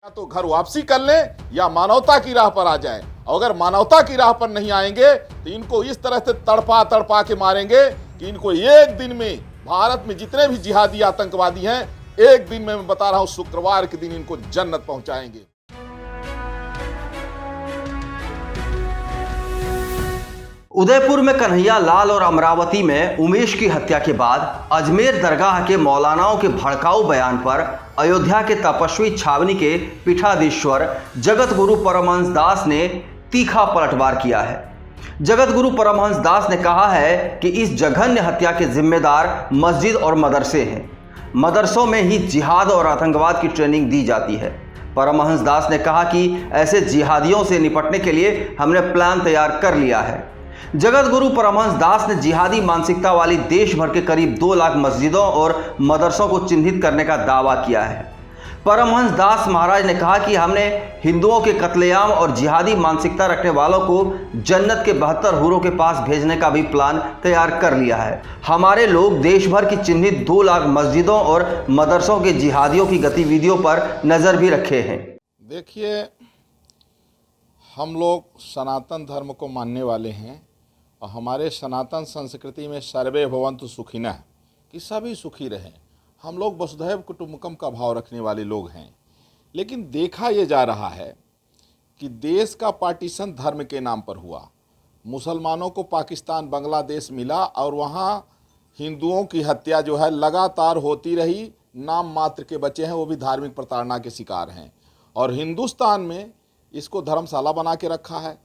या तो घर वापसी कर लें या मानवता की राह पर आ जाएं। अगर मानवता की राह पर नहीं आएंगे तो इनको इस तरह से तड़पा तड़पा के मारेंगे कि इनको एक दिन में भारत में जितने भी जिहादी आतंकवादी हैं एक दिन में मैं बता रहा हूं शुक्रवार के दिन इनको जन्नत पहुंचाएंगे। उदयपुर में कन्हैया लाल और अमरावती में उमेश की हत्या के बाद अजमेर दरगाह के मौलानाओं के भड़काऊ बयान पर अयोध्या के तपस्वी छावनी के पीठाधीश्वर जगत गुरु परमहंस दास ने तीखा पलटवार किया है। जगत गुरु परमहंस दास ने कहा है कि इस जघन्य हत्या के जिम्मेदार मस्जिद और मदरसे हैं। मदरसों में ही जिहाद और आतंकवाद की ट्रेनिंग दी जाती है। परमहंस दास ने कहा कि ऐसे जिहादियों से निपटने के लिए हमने प्लान तैयार कर लिया है। जगत गुरु परमहंस दास ने जिहादी मानसिकता वाली देश भर के करीब 2 लाख मस्जिदों और मदरसों को चिन्हित करने का दावा किया है। परमहंस दास महाराज ने कहा कि हमने हिंदुओं के कत्लेआम और जिहादी मानसिकता रखने वालों को जन्नत के 72 हूरों के पास भेजने का भी प्लान तैयार कर लिया है। हमारे लोग देश भर की चिन्हित 2 लाख मस्जिदों और मदरसों के जिहादियों की गतिविधियों पर नजर भी रखे हैं। देखिए, हम लोग सनातन धर्म को मानने वाले हैं और हमारे सनातन संस्कृति में सर्वे भवन्तु सुखिनः कि सभी सुखी रहें। हम लोग वसुधैव कुटुम्बकम का भाव रखने वाले लोग हैं। लेकिन देखा ये जा रहा है कि देश का पार्टीशन धर्म के नाम पर हुआ। मुसलमानों को पाकिस्तान बांग्लादेश मिला और वहाँ हिंदुओं की हत्या जो है लगातार होती रही। नाम मात्र के बच्चे हैं वो भी धार्मिक प्रताड़ना के शिकार हैं। और हिंदुस्तान में इसको धर्मशाला बना के रखा है।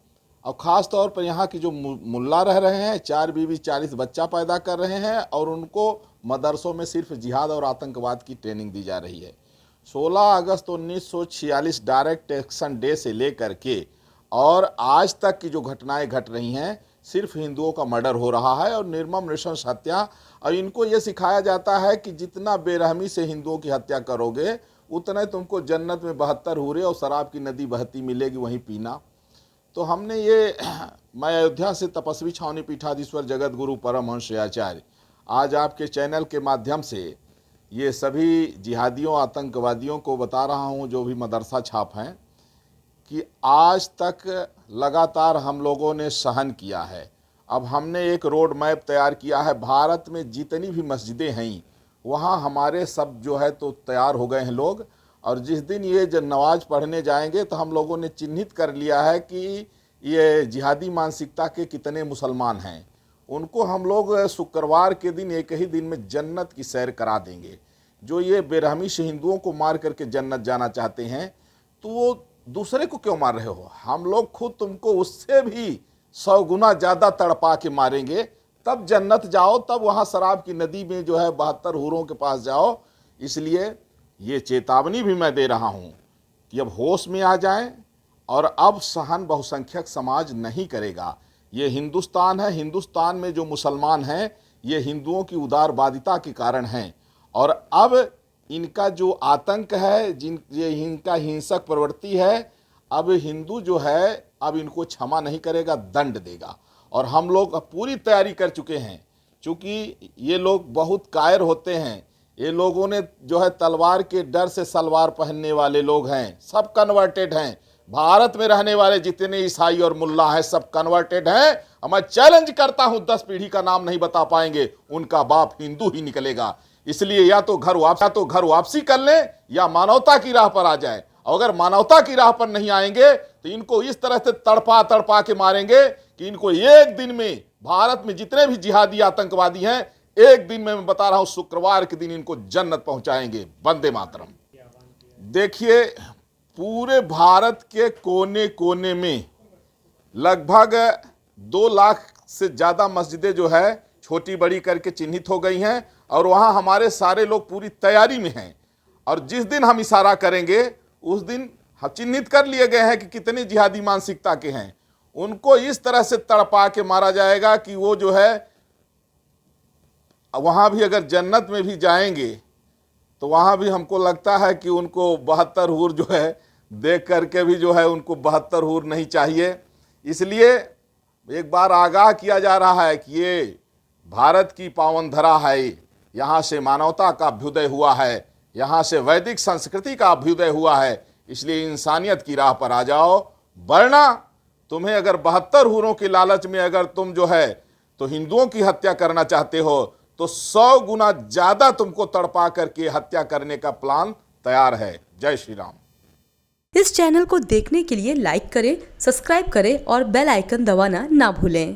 और ख़ास तौर पर यहाँ की जो मुल्ला रह रहे हैं 4 बीवी 40 बच्चा पैदा कर रहे हैं और उनको मदरसों में सिर्फ जिहाद और आतंकवाद की ट्रेनिंग दी जा रही है। 16 अगस्त 1946 डायरेक्ट एक्शन डे से लेकर के और आज तक की जो घटनाएं घट रही हैं सिर्फ हिंदुओं का मर्डर हो रहा है और निर्मम नृशंस हत्या। और इनको ये सिखाया जाता है कि जितना बेरहमी से हिंदुओं की हत्या करोगे उतने तुमको जन्नत में 72 हूरे और शराब की नदी बहती मिलेगी वहीं पीना। तो हमने ये मैं अयोध्या से तपस्वी छावनी पीठाधीश्वर जगत गुरु परमहंस आचार्य आज आपके चैनल के माध्यम से ये सभी जिहादियों आतंकवादियों को बता रहा हूँ जो भी मदरसा छाप हैं कि आज तक लगातार हम लोगों ने सहन किया है। अब हमने एक रोड मैप तैयार किया है। भारत में जितनी भी मस्जिदें हैं वहाँ हमारे सब जो है तो तैयार हो गए हैं लोग। और जिस दिन ये जब नमाज पढ़ने जाएंगे तो हम लोगों ने चिन्हित कर लिया है कि ये जिहादी मानसिकता के कितने मुसलमान हैं। उनको हम लोग शुक्रवार के दिन एक ही दिन में जन्नत की सैर करा देंगे। जो ये बेरहमी से हिंदुओं को मार करके जन्नत जाना चाहते हैं तो वो दूसरे को क्यों मार रहे हो? हम लोग खुद तुमको उससे भी 100 गुना ज़्यादा तड़पा के मारेंगे तब जन्नत जाओ। तब वहाँ शराब की नदी में जो है 72 हूरों के पास जाओ। इसलिए ये चेतावनी भी मैं दे रहा हूँ कि अब होश में आ जाएं और अब सहन बहुसंख्यक समाज नहीं करेगा। ये हिंदुस्तान है। हिंदुस्तान में जो मुसलमान हैं ये हिंदुओं की उदारवादिता के कारण हैं। और अब इनका जो आतंक है ये इनका हिंसक प्रवृत्ति है अब हिंदू जो है अब इनको क्षमा नहीं करेगा, दंड देगा। और हम लोग पूरी तैयारी कर चुके हैं। चूँकि ये लोग बहुत कायर होते हैं। ये लोगों ने जो है तलवार के डर से सलवार पहनने वाले लोग हैं। सब कन्वर्टेड हैं। भारत में रहने वाले जितने ईसाई और मुल्ला हैं सब कन्वर्टेड हैं। और मैं चैलेंज करता हूं 10 पीढ़ी का नाम नहीं बता पाएंगे उनका बाप हिंदू ही निकलेगा। इसलिए या तो घर वापसी कर लें या मानवता की राह पर आ जाए। अगर मानवता की राह पर नहीं आएंगे तो इनको इस तरह से तड़पा तड़पा के मारेंगे कि इनको एक दिन में भारत में जितने भी जिहादी आतंकवादी हैं एक दिन में मैं बता रहा हूं शुक्रवार के दिन इनको जन्नत पहुंचाएंगे। वंदे मातरम। देखिए, पूरे भारत के कोने कोने में लगभग 2 लाख से ज़्यादा मस्जिदें जो है छोटी बड़ी करके चिन्हित हो गई हैं और वहाँ हमारे सारे लोग पूरी तैयारी में हैं। और जिस दिन हम इशारा करेंगे उस दिन हम चिन्हित कर लिए गए हैं कि कितने जिहादी मानसिकता के हैं। उनको इस तरह से तड़पा के मारा जाएगा कि वो जो है वहाँ भी अगर जन्नत में भी जाएंगे तो वहाँ भी हमको लगता है कि उनको 72 हूर जो है देख करके भी जो है उनको 72 हूर नहीं चाहिए। इसलिए एक बार आगाह किया जा रहा है कि ये भारत की पावन धरा है। यहाँ से मानवता का अभ्युदय हुआ है। यहाँ से वैदिक संस्कृति का अभ्युदय हुआ है। इसलिए इंसानियत की राह पर आ जाओ, वरना तुम्हें अगर 72 हूरों के लालच में अगर तुम जो है तो हिंदुओं की हत्या करना चाहते हो तो 100 गुना ज्यादा तुमको तड़पा करके हत्या करने का प्लान तैयार है। जय श्री राम। इस चैनल को देखने के लिए लाइक करें, सब्सक्राइब करें और बेल आइकन दबाना ना भूलें।